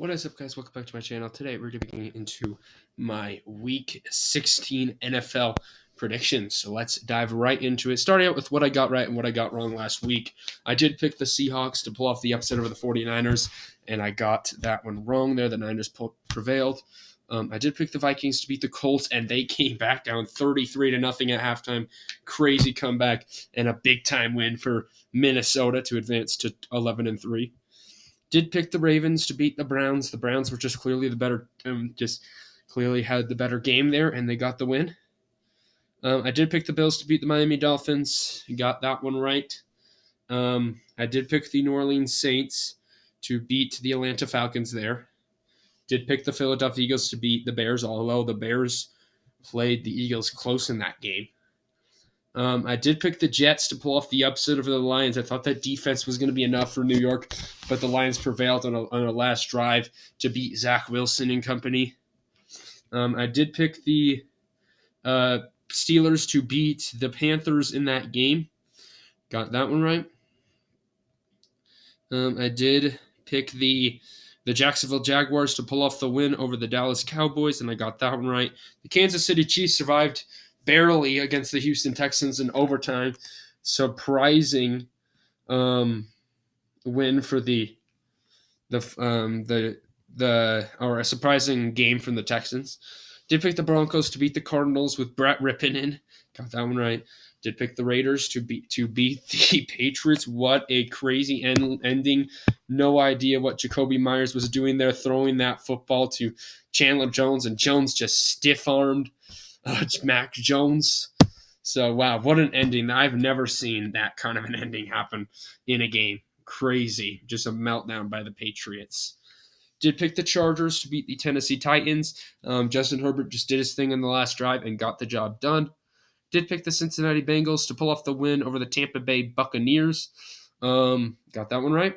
What is up, guys? Welcome back to my channel. Today, we're going to be getting into my Week 16 NFL predictions. So let's dive right into it. Starting out with what I got right and what I got wrong last week. I did pick the Seahawks to pull off the upset over the 49ers, and I got that one wrong there. The Niners prevailed. I did pick the Vikings to beat the Colts, and they came back down 33-0 at halftime. Crazy comeback and a big-time win for Minnesota to advance to 11-3. Did pick the Ravens to beat the Browns. The Browns were just clearly the better, clearly had the better game there, and they got the win. I did pick the Bills to beat the Miami Dolphins. Got that one right. I did pick the New Orleans Saints to beat the Atlanta Falcons there. Did pick the Philadelphia Eagles to beat the Bears, although the Bears played the Eagles close in that game. I did pick the Jets to pull off the upset over the Lions. I thought that defense was going to be enough for New York, but the Lions prevailed on a last drive to beat Zach Wilson and company. I did pick the Steelers to beat the Panthers in that game. Got that one right. I did pick the Jacksonville Jaguars to pull off the win over the Dallas Cowboys, and I got that one right. The Kansas City Chiefs survived barely against the Houston Texans in overtime. Surprising win for or a surprising game from the Texans. Did pick the Broncos to beat the Cardinals with Brett Rippon in. Got that one right. Did pick the Raiders to beat the Patriots. What a crazy ending. No idea what Jacoby Myers was doing there, throwing that football to Chandler Jones, and Jones just stiff-armed Mac Jones. So, wow, what an ending. I've never seen that kind of an ending happen in a game. Crazy. Just a meltdown by the Patriots. Did pick the Chargers to beat the Tennessee Titans. Justin Herbert just did his thing in the last drive and got the job done. Did pick the Cincinnati Bengals to pull off the win over the Tampa Bay Buccaneers. Got that one right.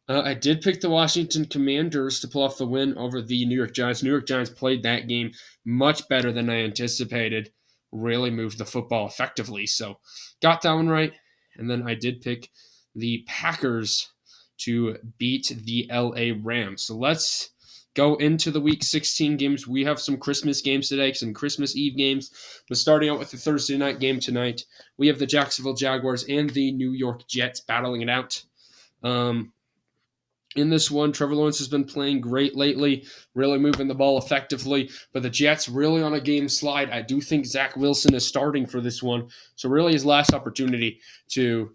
I did pick the Washington Commanders to pull off the win over the New York Giants. New York Giants played that game much better than I anticipated. Really moved the football effectively. So got that one right. And then I did pick the Packers to beat the LA Rams. So let's go into the Week 16 games. We have some Christmas games today, some Christmas Eve games. But starting out with the Thursday night game tonight, we have the Jacksonville Jaguars and the New York Jets battling it out. In this one, Trevor Lawrence has been playing great lately, really moving the ball effectively, but the Jets really on a game slide. I do think Zach Wilson is starting for this one, so really his last opportunity to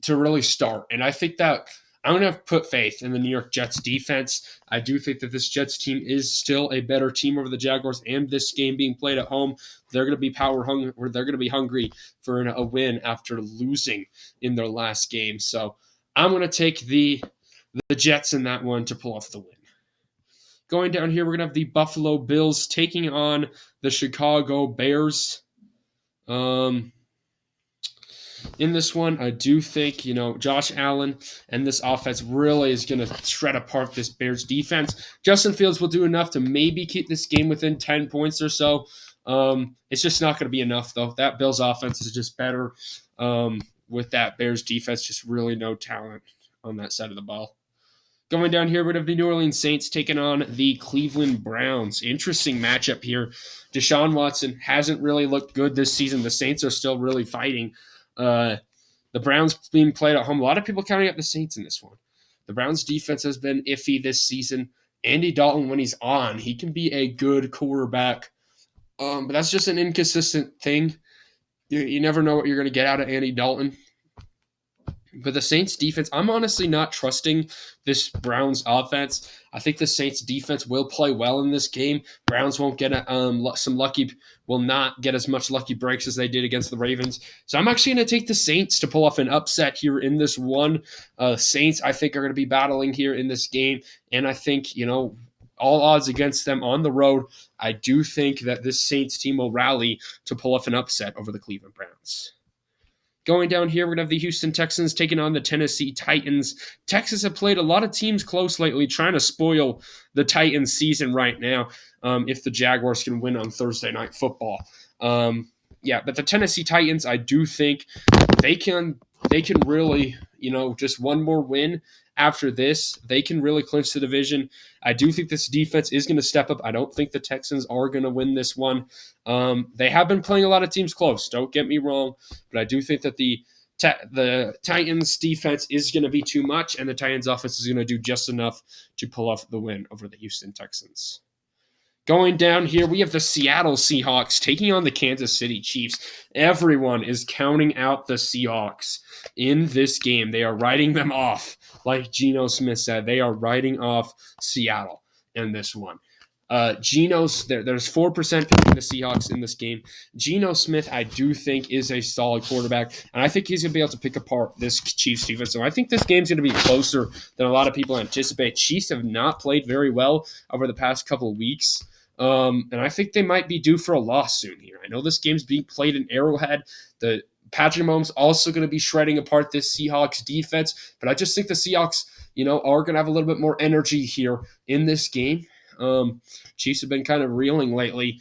really start. And I think that I'm going to put faith in the New York Jets defense. I do think that this Jets team is still a better team over the Jaguars, and this game being played at home, they're going to be they're going to be hungry for a win after losing in their last game. So I'm going to take the Jets in that one to pull off the win. Going down here, we're going to have the Buffalo Bills taking on the Chicago Bears. In this one, I do think, Josh Allen and this offense really is going to shred apart this Bears defense. Justin Fields will do enough to maybe keep this game within 10 points or so. It's just not going to be enough, though. That Bills offense is just better. With that Bears defense, just really no talent on that side of the ball. Going down here, we have the New Orleans Saints taking on the Cleveland Browns. Interesting matchup here. Deshaun Watson hasn't really looked good this season. The Saints are still really fighting. The Browns being played at home. A lot of people counting up the Saints in this one. The Browns defense has been iffy this season. Andy Dalton, when he's on, he can be a good quarterback. But that's just an inconsistent thing. You never know what you're going to get out of Andy Dalton. But the Saints defense, I'm honestly not trusting this Browns offense. I think the Saints defense will play well in this game. Browns won't get will not get as much lucky breaks as they did against the Ravens. So I'm actually going to take the Saints to pull off an upset here in this one. Saints, I think, are going to be battling here in this game. And I think, all odds against them on the road, I do think that this Saints team will rally to pull off an upset over the Cleveland Browns. Going down here, we're going to have the Houston Texans taking on the Tennessee Titans. Texas have played a lot of teams close lately, trying to spoil the Titans' season right now if the Jaguars can win on Thursday Night Football. But the Tennessee Titans, I do think they can they can really, just one more win after this, they can really clinch the division. I do think this defense is going to step up. I don't think the Texans are going to win this one. They have been playing a lot of teams close. Don't get me wrong, but I do think that the Titans defense is going to be too much, and the Titans offense is going to do just enough to pull off the win over the Houston Texans. Going down here, we have the Seattle Seahawks taking on the Kansas City Chiefs. Everyone is counting out the Seahawks in this game. They are writing them off. Like Geno Smith said, they are writing off Seattle in this one. There's 4% picking the Seahawks in this game. Geno Smith, I do think, is a solid quarterback, and I think he's going to be able to pick apart this Chiefs defense. So I think this game's going to be closer than a lot of people anticipate. Chiefs have not played very well over the past couple of weeks. And I think they might be due for a loss soon here. I know this game's being played in Arrowhead. The Patrick Mahomes also going to be shredding apart this Seahawks defense, but I just think the Seahawks, are going to have a little bit more energy here in this game. Chiefs have been kind of reeling lately,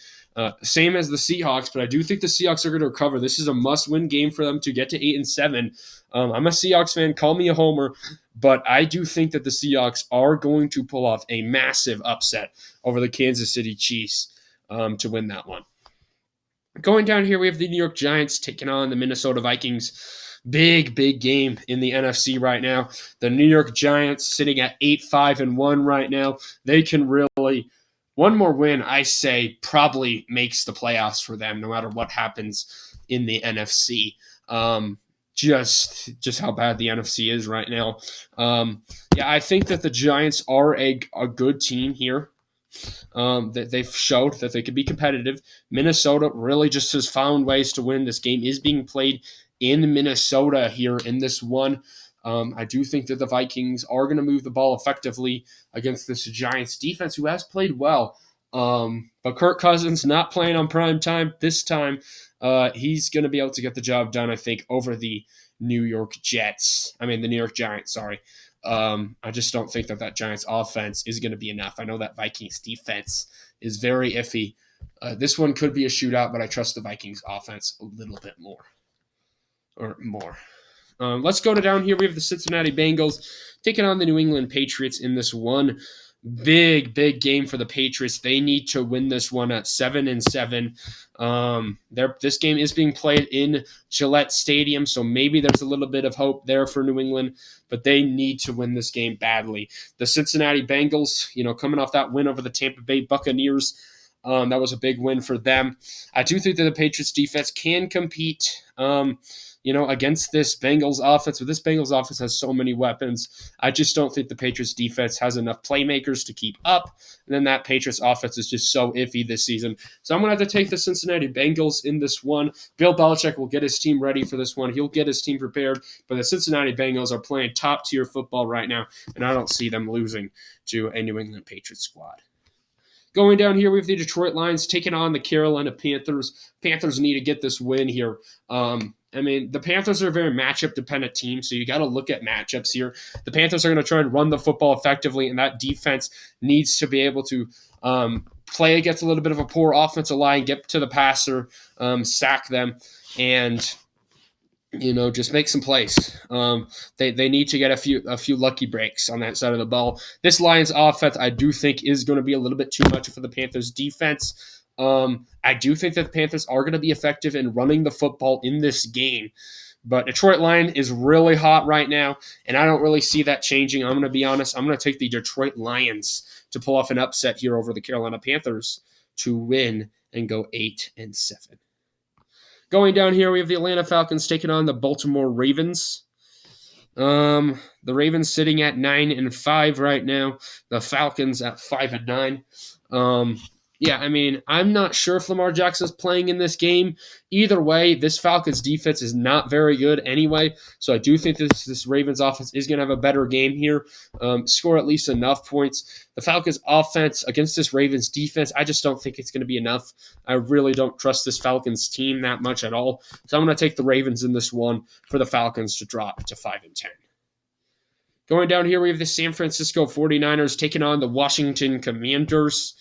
same as the Seahawks, but I do think the Seahawks are going to recover. This is a must-win game for them to get to 8-7. I'm a Seahawks fan. Call me a homer, but I do think that the Seahawks are going to pull off a massive upset over the Kansas City Chiefs to win that one. Going down here, we have the New York Giants taking on the Minnesota Vikings. Big game in the NFC right now. The New York Giants sitting at 8-5-1 right now. They can really, one more win, I say, probably makes the playoffs for them, no matter what happens in the NFC. Just how bad the NFC is right now. I think that the Giants are a good team here. That they've showed that they could be competitive. Minnesota really just has found ways to win. This game is being played in Minnesota here in this one. I do think that the Vikings are going to move the ball effectively against this Giants defense, who has played well. But Kirk Cousins not playing on prime time this time. He's going to be able to get the job done, I think, over the New York Giants, sorry. I just don't think that Giants offense is going to be enough. I know that Vikings defense is very iffy. This one could be a shootout, but I trust the Vikings offense a little bit more. Let's go to down here. We have the Cincinnati Bengals taking on the New England Patriots in this one big game for the Patriots. They need to win this one at 7-7. This game is being played in Gillette Stadium, so maybe there's a little bit of hope there for New England, but they need to win this game badly. The Cincinnati Bengals, coming off that win over the Tampa Bay Buccaneers, that was a big win for them. I do think that the Patriots defense can compete, against this Bengals offense. But this Bengals offense has so many weapons. I just don't think the Patriots defense has enough playmakers to keep up. And then that Patriots offense is just so iffy this season. So I'm going to have to take the Cincinnati Bengals in this one. Bill Belichick will get his team ready for this one. He'll get his team prepared. But the Cincinnati Bengals are playing top-tier football right now, and I don't see them losing to a New England Patriots squad. Going down here, we have the Detroit Lions taking on the Carolina Panthers. Panthers need to get this win here. The Panthers are a very matchup-dependent team, so you got to look at matchups here. The Panthers are going to try and run the football effectively, and that defense needs to be able to play against a little bit of a poor offensive line, get to the passer, sack them, and just make some plays. They need to get a few lucky breaks on that side of the ball. This Lions offense, I do think, is going to be a little bit too much for the Panthers defense. I do think that the Panthers are going to be effective in running the football in this game. But Detroit Lions is really hot right now, and I don't really see that changing. I'm going to be honest. I'm going to take the Detroit Lions to pull off an upset here over the Carolina Panthers to win and go 8-7. Going down here, we have the Atlanta Falcons taking on the Baltimore Ravens. The Ravens sitting at 9-5 right now. The Falcons at 5-9. I'm not sure if Lamar Jackson is playing in this game. Either way, this Falcons defense is not very good anyway. So I do think this Ravens offense is going to have a better game here. Score at least enough points. The Falcons offense against this Ravens defense, I just don't think it's going to be enough. I really don't trust this Falcons team that much at all. So I'm going to take the Ravens in this one for the Falcons to drop to 5-10. Going down here, we have the San Francisco 49ers taking on the Washington Commanders.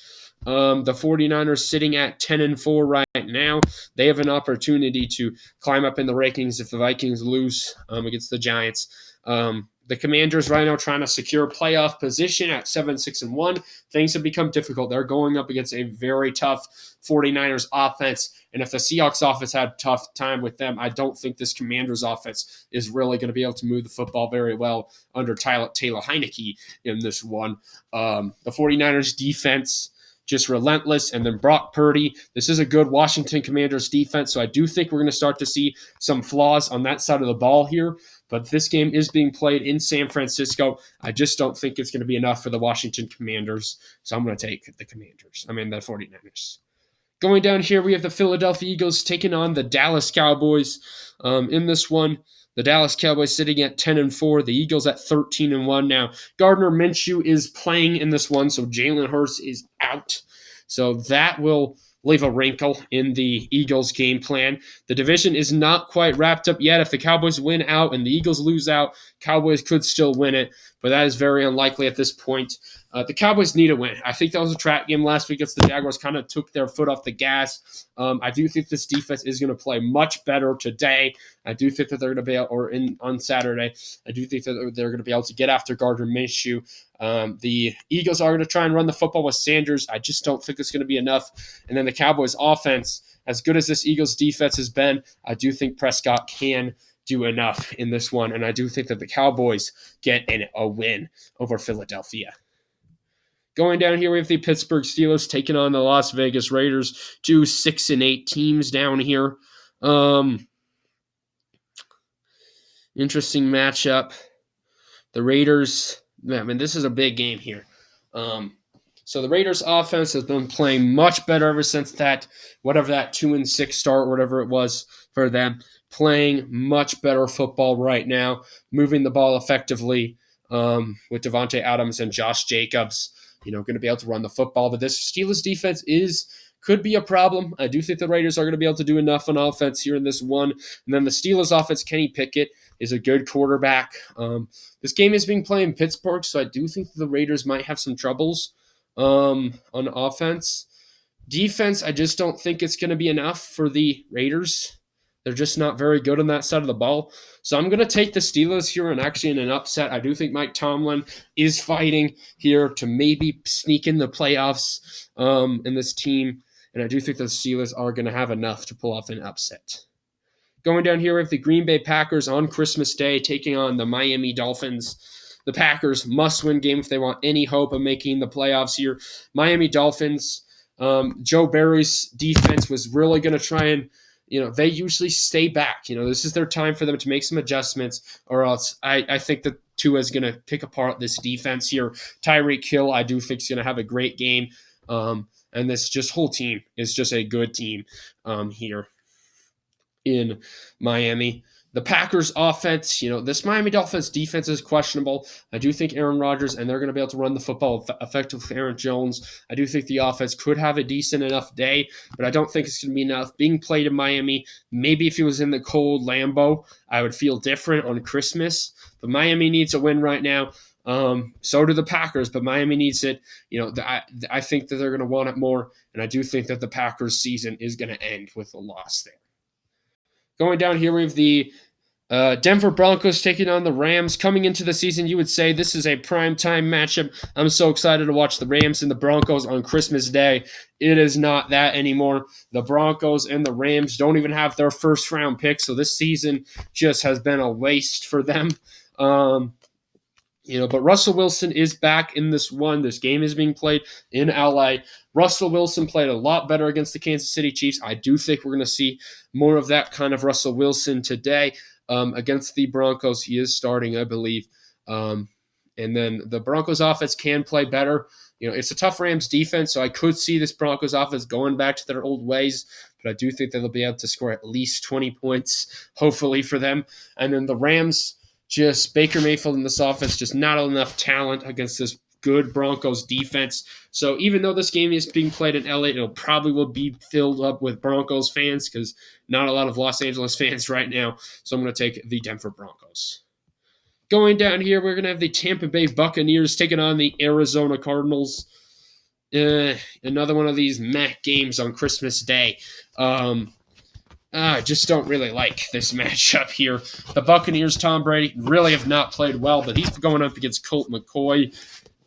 The 49ers sitting at 10-4 right now. They have an opportunity to climb up in the rankings if the Vikings lose against the Giants. The Commanders right now trying to secure playoff position at 7-6-1. Things have become difficult. They're going up against a very tough 49ers offense. And if the Seahawks offense had a tough time with them, I don't think this Commanders offense is really going to be able to move the football very well under Taylor Heineke in this one. The 49ers defense just relentless. And then Brock Purdy. This is a good Washington Commanders defense. So I do think we're going to start to see some flaws on that side of the ball here. But this game is being played in San Francisco. I just don't think it's going to be enough for the Washington Commanders. So I'm going to take the 49ers. Going down here, we have the Philadelphia Eagles taking on the Dallas Cowboys. In this one, the Dallas Cowboys sitting at 10-4, the Eagles at 13-1. Now, Gardner Minshew is playing in this one, so Jalen Hurts is out. So that will leave a wrinkle in the Eagles' game plan. The division is not quite wrapped up yet. If the Cowboys win out and the Eagles lose out, Cowboys could still win it, but that is very unlikely at this point. The Cowboys need a win. I think that was a trap game last week against the Jaguars. Kind of took their foot off the gas. I do think this defense is going to play much better today. I do think that they're going to be on Saturday. I do think that they're going to be able to get after Gardner Minshew. The Eagles are going to try and run the football with Sanders. I just don't think it's going to be enough. And then the Cowboys offense, as good as this Eagles defense has been, I do think Prescott can do enough in this one. And I do think that the Cowboys get a win over Philadelphia. Going down here, we have the Pittsburgh Steelers taking on the Las Vegas Raiders. 2 6-8 teams down here. Interesting matchup. The Raiders, this is a big game here. So the Raiders offense has been playing much better ever since that 2-6 start, whatever it was for them. Playing much better football right now, moving the ball effectively with Devontae Adams and Josh Jacobs. Going to be able to run the football. But this Steelers defense could be a problem. I do think the Raiders are going to be able to do enough on offense here in this one. And then the Steelers offense, Kenny Pickett is a good quarterback. This game is being played in Pittsburgh, so I do think the Raiders might have some troubles on offense. Defense, I just don't think it's going to be enough for the Raiders. They're just not very good on that side of the ball. So I'm going to take the Steelers here and actually in an upset. I do think Mike Tomlin is fighting here to maybe sneak in the playoffs in this team. And I do think the Steelers are going to have enough to pull off an upset. Going down here, we have the Green Bay Packers on Christmas Day taking on the Miami Dolphins. The Packers must-win game if they want any hope of making the playoffs here. Miami Dolphins, Joe Barry's defense was really going to try and they usually stay back. This is their time for them to make some adjustments, or else I think that Tua is going to pick apart this defense here. Tyreek Hill, I do think, is going to have a great game. And this whole team is just a good team here in Miami. The Packers offense, this Miami Dolphins defense is questionable. I do think Aaron Rodgers, and they're going to be able to run the football effective with Aaron Jones. I do think the offense could have a decent enough day, but I don't think it's going to be enough. Being played in Miami, maybe if it was in the cold Lambeau, I would feel different on Christmas. But Miami needs a win right now. So do the Packers, but Miami needs it. I think that they're going to want it more, and I do think that the Packers season is going to end with a loss there. Going down here, we have the Denver Broncos taking on the Rams. Coming into the season, you would say this is a primetime matchup. I'm so excited to watch the Rams and the Broncos on Christmas Day. It is not that anymore. The Broncos and the Rams don't even have their first-round pick, so this season just has been a waste for them. But Russell Wilson is back in this one. This game is being played in LA. Russell Wilson played a lot better against the Kansas City Chiefs. I do think we're going to see more of that kind of Russell Wilson today against the Broncos. He is starting, I believe. And then the Broncos offense can play better. It's a tough Rams defense, so I could see this Broncos offense going back to their old ways. But I do think that they'll be able to score at least 20 points, hopefully, for them. And then the Rams, just Baker Mayfield in this offense, just not enough talent against this good Broncos defense. So even though this game is being played in LA, it'll probably will be filled up with Broncos fans because not a lot of Los Angeles fans right now. So I'm going to take the Denver Broncos. Going down here, we're going to have the Tampa Bay Buccaneers taking on the Arizona Cardinals. Another one of these meh games on Christmas Day. I just don't really like this matchup here. The Buccaneers, Tom Brady, really have not played well, but he's going up against Colt McCoy.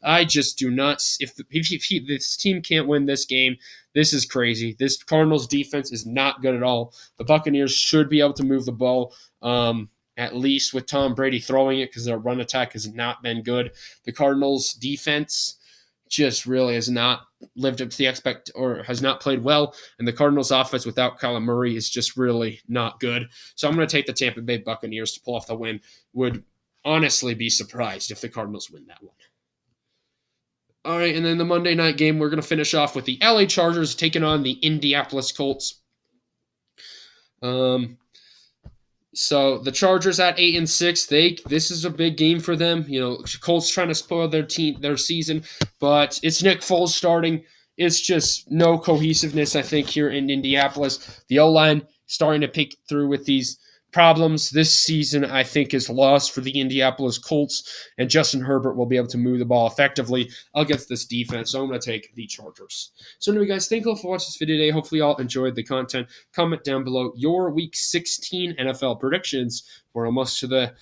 I just do not. If this team can't win this game, this is crazy. This Cardinals defense is not good at all. The Buccaneers should be able to move the ball, at least with Tom Brady throwing it, because their run attack has not been good. The Cardinals defense just really has not lived up to the or has not played well, and the Cardinals offense without Kyler Murray is just really not good. So I'm going to take the Tampa Bay Buccaneers to pull off the win. Would honestly be surprised if the Cardinals win that one. All right, and then the Monday night game, we're going to finish off with the LA Chargers taking on the Indianapolis Colts. So the Chargers at 8-6, this is a big game for them. You know, Colts trying to spoil their season, but it's Nick Foles starting. It's just no cohesiveness, I think, here in Indianapolis. The O-line starting to pick through with these problems. This season, I think, is lost for the Indianapolis Colts, and Justin Herbert will be able to move the ball effectively against this defense. So I'm going to take the Chargers. So anyway, guys, thank you all for watching this video today. Hopefully you all enjoyed the content. Comment down below your Week 16 NFL predictions. We're almost to the